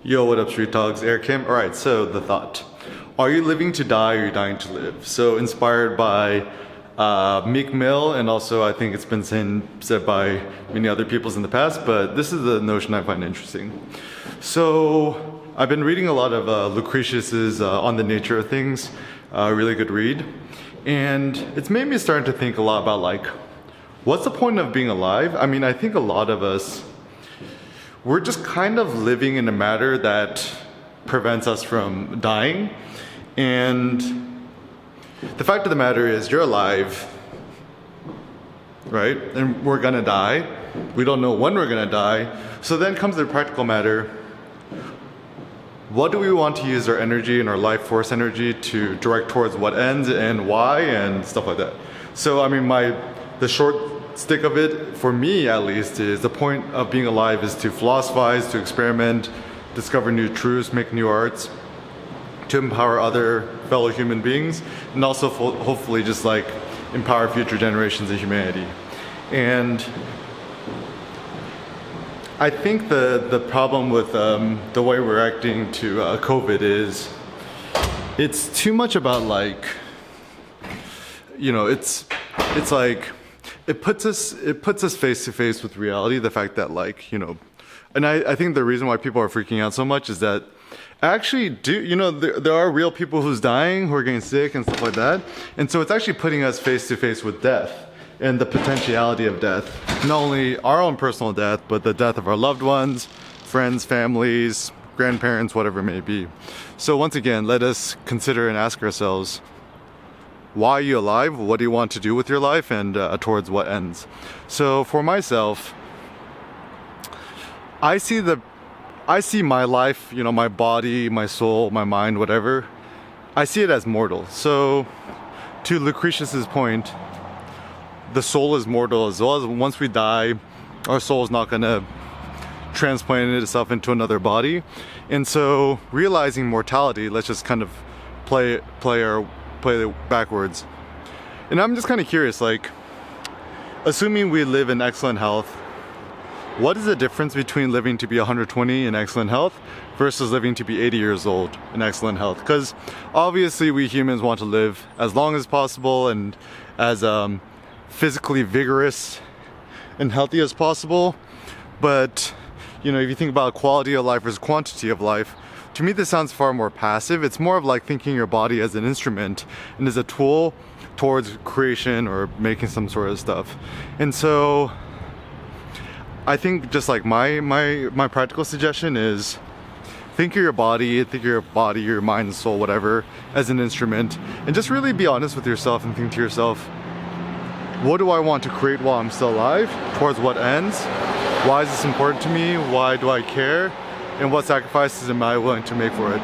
Yo, what up, Street Dogs? Eric Kim. All right, so the thought. Are you living to die or are you dying to live? So inspired by Meek Mill, and also I think it's been said by many other peoples in the past, but this is the notion I find interesting. So I've been reading a lot of Lucretius's On the Nature of Things, really good read. And it's made me start to think a lot about like, what's the point of being alive? I mean, I think a lot of us, we're just kind of living in a matter that prevents us from dying. And the fact of the matter is you're alive, right? And we're gonna die. We don't know when we're gonna die. So then comes the practical matter. What do we want to use our energy and our life force energy to direct towards what ends and why and stuff like that? So I mean, the short stick of it, for me at least, is the point of being alive is to philosophize, to experiment, discover new truths, make new arts, to empower other fellow human beings, and also hopefully just like empower future generations of humanity. And I think the problem with the way we're acting to COVID is it's too much about like, you know, it's like it puts us face to face with reality. The fact that like, you know, and I think the reason why people are freaking out so much is that actually there are real people who's dying, who are getting sick and stuff like that. And so it's actually putting us face to face with death and the potentiality of death. Not only our own personal death, but the death of our loved ones, friends, families, grandparents, whatever it may be. So once again, let us consider and ask ourselves, why are you alive? What do you want to do with your life, and towards what ends? So for myself, I see my life, you know, my body, my soul, my mind, whatever, I see it as mortal. So to Lucretius's point, the soul is mortal as well. As once we die, our soul is not gonna transplant itself into another body. And so realizing mortality, let's just kind of play it backwards. And I'm just kind of curious, like, assuming we live in excellent health, what is the difference between living to be 120 in excellent health versus living to be 80 years old in excellent health? Because obviously we humans want to live as long as possible and as physically vigorous and healthy as possible. But, you know, if you think about quality of life versus quantity of life, to me this sounds far more passive. It's more of like thinking your body as an instrument and as a tool towards creation or making some sort of stuff. And so I think just like my practical suggestion is think of your body, your mind, soul, whatever, as an instrument, and just really be honest with yourself and think to yourself, what do I want to create while I'm still alive? Towards what ends? Why is this important to me? Why do I care? And what sacrifices am I willing to make for it?